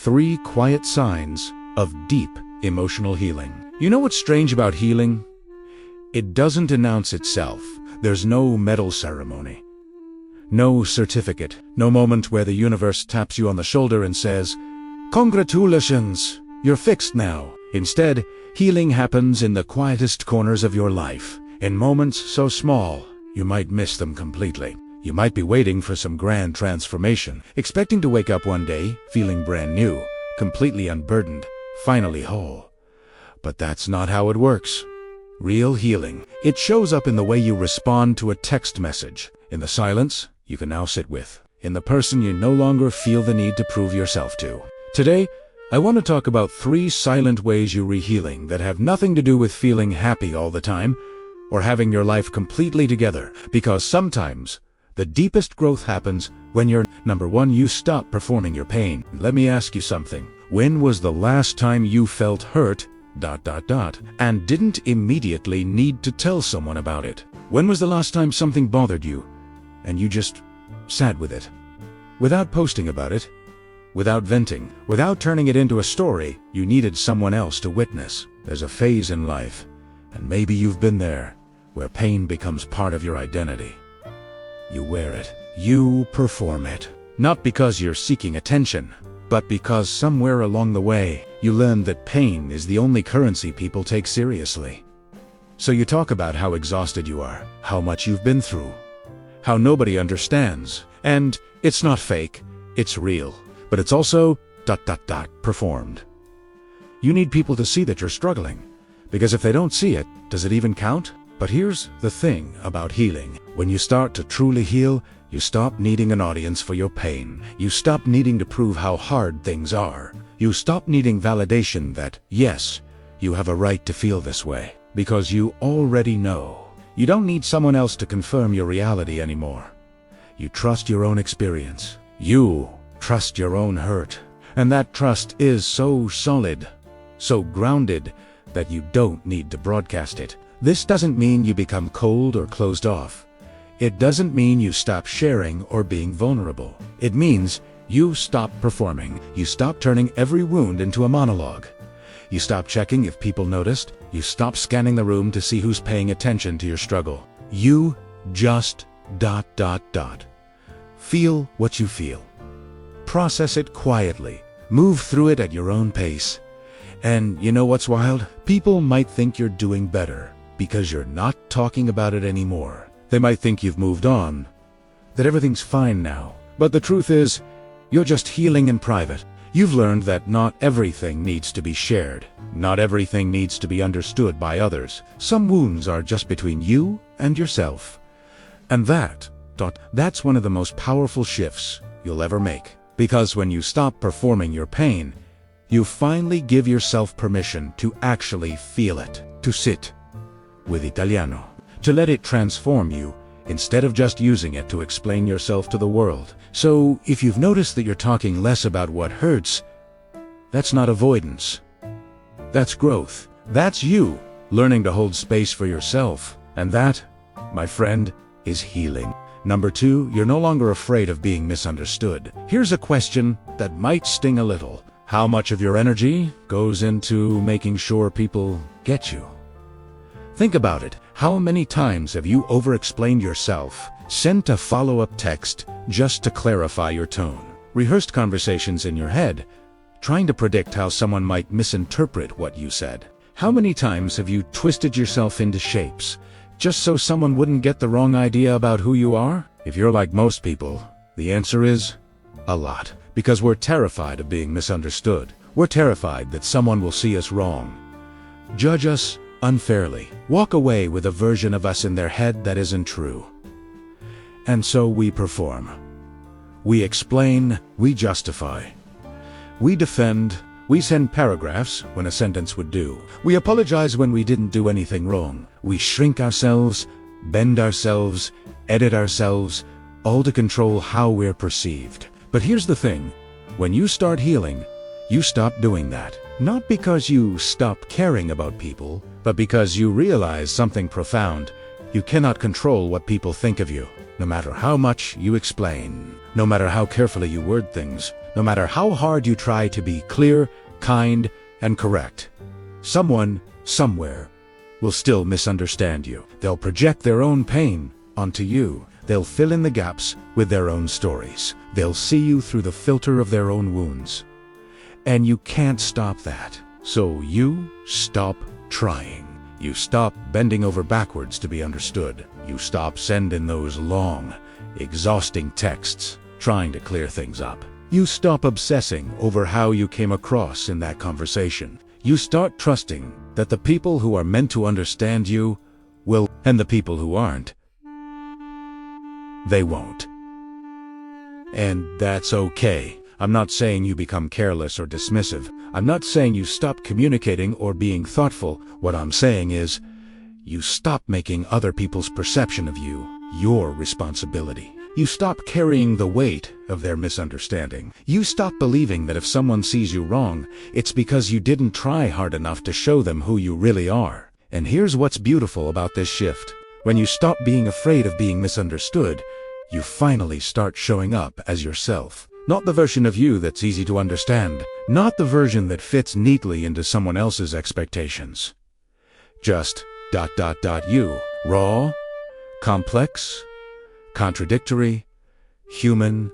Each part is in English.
3 quiet signs of deep emotional healing. You know what's strange about healing? It doesn't announce itself. There's no medal ceremony, no certificate, no moment where the universe taps you on the shoulder and says, "Congratulations, you're fixed now." Instead, healing happens in the quietest corners of your life, in moments so small you might miss them completely. You might be waiting for some grand transformation, expecting to wake up one day feeling brand new, completely unburdened, finally whole. But that's not how it works. Real healing, it shows up in the way you respond to a text message, in the silence you can now sit with, in the person you no longer feel the need to prove yourself to. Today, I want to talk about 3 silent ways you're healing that have nothing to do with feeling happy all the time or having your life completely together, because sometimes the deepest growth happens when number 1, you stop performing your pain. Let me ask you something. When was the last time you felt hurt ... and didn't immediately need to tell someone about it? When was the last time something bothered you and you just sat with it? Without posting about it, without venting, without turning it into a story you needed someone else to witness. There's a phase in life, and maybe you've been there, where pain becomes part of your identity. You wear it. You perform it. Not because you're seeking attention, but because somewhere along the way, you learn that pain is the only currency people take seriously. So you talk about how exhausted you are, how much you've been through, how nobody understands, and it's not fake, it's real, but it's also ... performed. You need people to see that you're struggling, because if they don't see it, does it even count? But here's the thing about healing. When you start to truly heal, you stop needing an audience for your pain. You stop needing to prove how hard things are. You stop needing validation that, yes, you have a right to feel this way, because you already know. You don't need someone else to confirm your reality anymore. You trust your own experience. You trust your own hurt. And that trust is so solid, so grounded, that you don't need to broadcast it. This doesn't mean you become cold or closed off. It doesn't mean you stop sharing or being vulnerable. It means you stop performing. You stop turning every wound into a monologue. You stop checking if people noticed. You stop scanning the room to see who's paying attention to your struggle. You just ... feel what you feel. Process it quietly. Move through it at your own pace. And you know what's wild? People might think you're doing better because you're not talking about it anymore. They might think you've moved on, that everything's fine now. But the truth is, you're just healing in private. You've learned that not everything needs to be shared. Not everything needs to be understood by others. Some wounds are just between you and yourself. And that's one of the most powerful shifts you'll ever make. Because when you stop performing your pain, you finally give yourself permission to actually feel it. To sit with Italiano. To let it transform you, instead of just using it to explain yourself to the world. So, if you've noticed that you're talking less about what hurts, that's not avoidance. That's growth. That's you learning to hold space for yourself. And that, my friend, is healing. Number 2, you're no longer afraid of being misunderstood. Here's a question that might sting a little. How much of your energy goes into making sure people get you? Think about it. How many times have you over-explained yourself, sent a follow-up text just to clarify your tone, rehearsed conversations in your head, trying to predict how someone might misinterpret what you said? How many times have you twisted yourself into shapes just so someone wouldn't get the wrong idea about who you are? If you're like most people, the answer is a lot. Because we're terrified of being misunderstood. We're terrified that someone will see us wrong, judge us unfairly, walk away with a version of us in their head that isn't true. And so we perform. We explain, we justify. We defend, we send paragraphs when a sentence would do. We apologize when we didn't do anything wrong. We shrink ourselves, bend ourselves, edit ourselves, all to control how we're perceived. But here's the thing, when you start healing, you stop doing that. Not because you stop caring about people, but because you realize something profound. You cannot control what people think of you, no matter how much you explain. No matter how carefully you word things, no matter how hard you try to be clear, kind, and correct, someone, somewhere, will still misunderstand you. They'll project their own pain onto you. They'll fill in the gaps with their own stories. They'll see you through the filter of their own wounds. And you can't stop that. So you stop trying. You stop bending over backwards to be understood. You stop sending those long, exhausting texts trying to clear things up. You stop obsessing over how you came across in that conversation. You start trusting that the people who are meant to understand you will, and the people who aren't, they won't. And that's okay. I'm not saying you become careless or dismissive. I'm not saying you stop communicating or being thoughtful. What I'm saying is, you stop making other people's perception of you your responsibility. You stop carrying the weight of their misunderstanding. You stop believing that if someone sees you wrong, it's because you didn't try hard enough to show them who you really are. And here's what's beautiful about this shift. When you stop being afraid of being misunderstood, you finally start showing up as yourself. Not the version of you that's easy to understand. Not the version that fits neatly into someone else's expectations. Just ... you. Raw, complex, contradictory, human,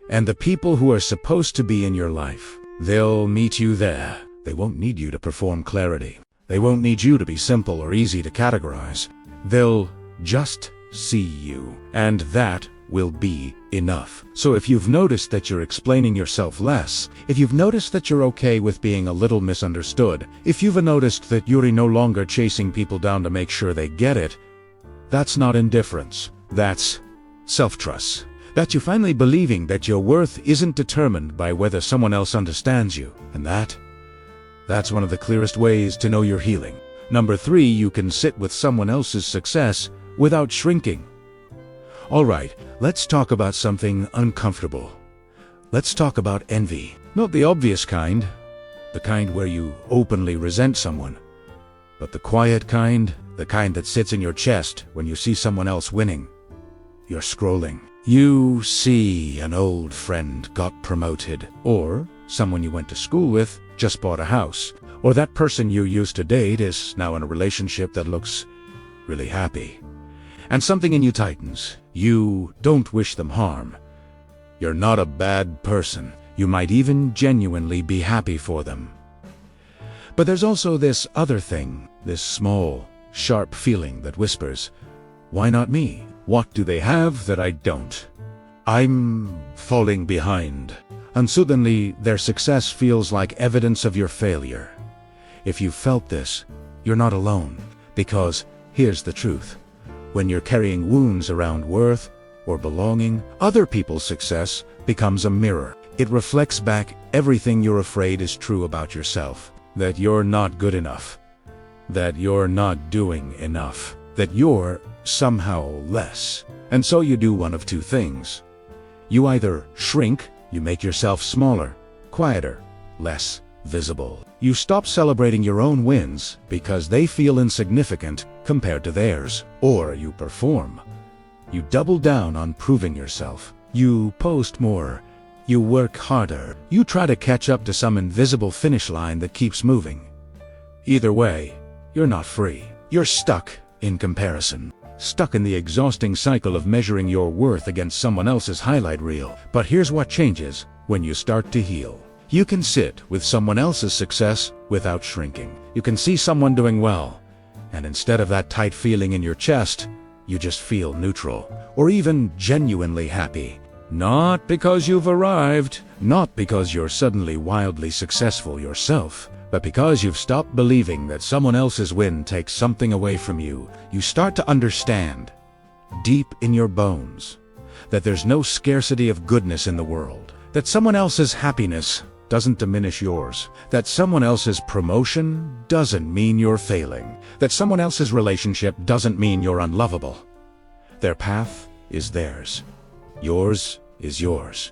and the people who are supposed to be in your life, they'll meet you there. They won't need you to perform clarity. They won't need you to be simple or easy to categorize. They'll just see you, and that will be enough. So if you've noticed that you're explaining yourself less, if you've noticed that you're okay with being a little misunderstood, if you've noticed that you're no longer chasing people down to make sure they get it, that's not indifference. That's self-trust. That you're finally believing that your worth isn't determined by whether someone else understands you. And that's one of the clearest ways to know you're healing. Number 3, you can sit with someone else's success without shrinking. All right, let's talk about something uncomfortable. Let's talk about envy. Not the obvious kind, the kind where you openly resent someone, but the quiet kind, the kind that sits in your chest when you see someone else winning. You're scrolling. You see an old friend got promoted, or someone you went to school with just bought a house, or that person you used to date is now in a relationship that looks really happy. And something in you tightens. You don't wish them harm. You're not a bad person. You might even genuinely be happy for them. But there's also this other thing, this small, sharp feeling that whispers, why not me? What do they have that I don't? I'm falling behind. And suddenly, their success feels like evidence of your failure. If you felt this, you're not alone. Because here's the truth. When you're carrying wounds around worth or belonging, other people's success becomes a mirror. It reflects back everything you're afraid is true about yourself. That you're not good enough. That you're not doing enough. That you're somehow less. And so you do one of two things. You either shrink, you make yourself smaller, quieter, less visible. You stop celebrating your own wins because they feel insignificant compared to theirs. Or you perform. You double down on proving yourself. You post more. You work harder. You try to catch up to some invisible finish line that keeps moving. Either way, you're not free. You're stuck in comparison. Stuck in the exhausting cycle of measuring your worth against someone else's highlight reel. But here's what changes when you start to heal. You can sit with someone else's success without shrinking. You can see someone doing well, and instead of that tight feeling in your chest, you just feel neutral, or even genuinely happy. Not because you've arrived, not because you're suddenly wildly successful yourself, but because you've stopped believing that someone else's win takes something away from you. You start to understand, deep in your bones, that there's no scarcity of goodness in the world. That someone else's happiness doesn't diminish yours. That someone else's promotion doesn't mean you're failing. That someone else's relationship doesn't mean you're unlovable. Their path is theirs. Yours is yours.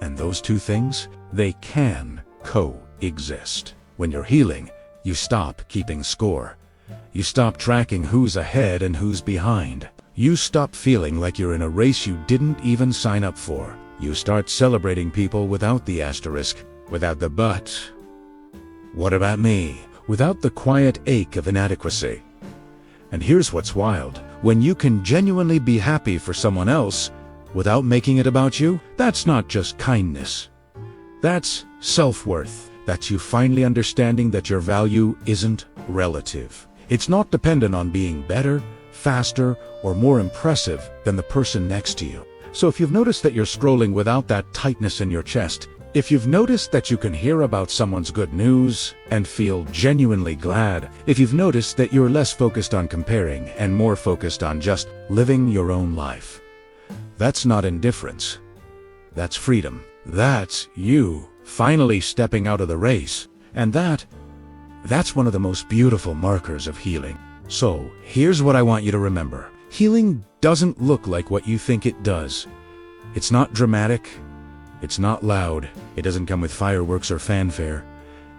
And those two things, they can coexist. When you're healing, you stop keeping score. You stop tracking who's ahead and who's behind. You stop feeling like you're in a race you didn't even sign up for. You start celebrating people without the asterisk, without the but. What about me? Without the quiet ache of inadequacy. And here's what's wild. When you can genuinely be happy for someone else without making it about you, that's not just kindness. That's self-worth. That's you finally understanding that your value isn't relative. It's not dependent on being better, faster, or more impressive than the person next to you. So if you've noticed that you're scrolling without that tightness in your chest, if you've noticed that you can hear about someone's good news and feel genuinely glad, if you've noticed that you're less focused on comparing and more focused on just living your own life, that's not indifference. That's freedom. That's you finally stepping out of the race. And that's one of the most beautiful markers of healing. So here's what I want you to remember. Healing doesn't look like what you think it does. It's not dramatic. It's not loud. It doesn't come with fireworks or fanfare.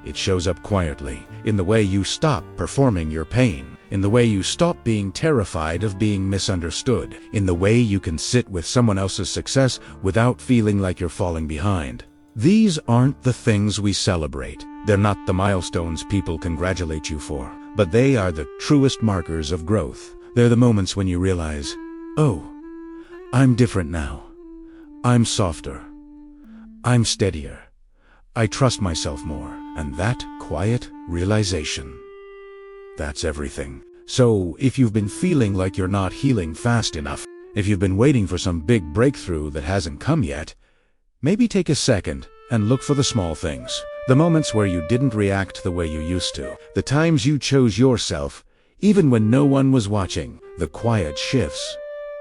It shows up quietly, in the way you stop performing your pain, in the way you stop being terrified of being misunderstood, in the way you can sit with someone else's success without feeling like you're falling behind. These aren't the things we celebrate. They're not the milestones people congratulate you for, but they are the truest markers of growth. They're the moments when you realize, oh, I'm different now. I'm softer. I'm steadier. I trust myself more. And that quiet realization, that's everything. So if you've been feeling like you're not healing fast enough, if you've been waiting for some big breakthrough that hasn't come yet, maybe take a second and look for the small things. The moments where you didn't react the way you used to. The times you chose yourself, even when no one was watching. The quiet shifts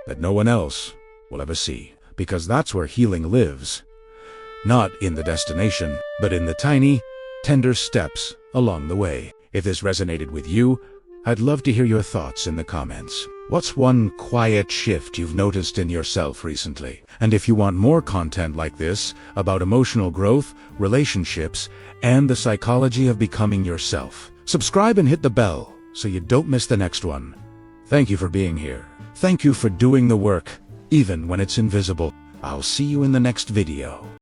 that no one else will ever see. Because that's where healing lives. Not in the destination, but in the tiny, tender steps along the way. If this resonated with you, I'd love to hear your thoughts in the comments. What's one quiet shift you've noticed in yourself recently? And if you want more content like this about emotional growth, relationships, and the psychology of becoming yourself, subscribe and hit the bell so you don't miss the next one. Thank you for being here. Thank you for doing the work, even when it's invisible. I'll see you in the next video.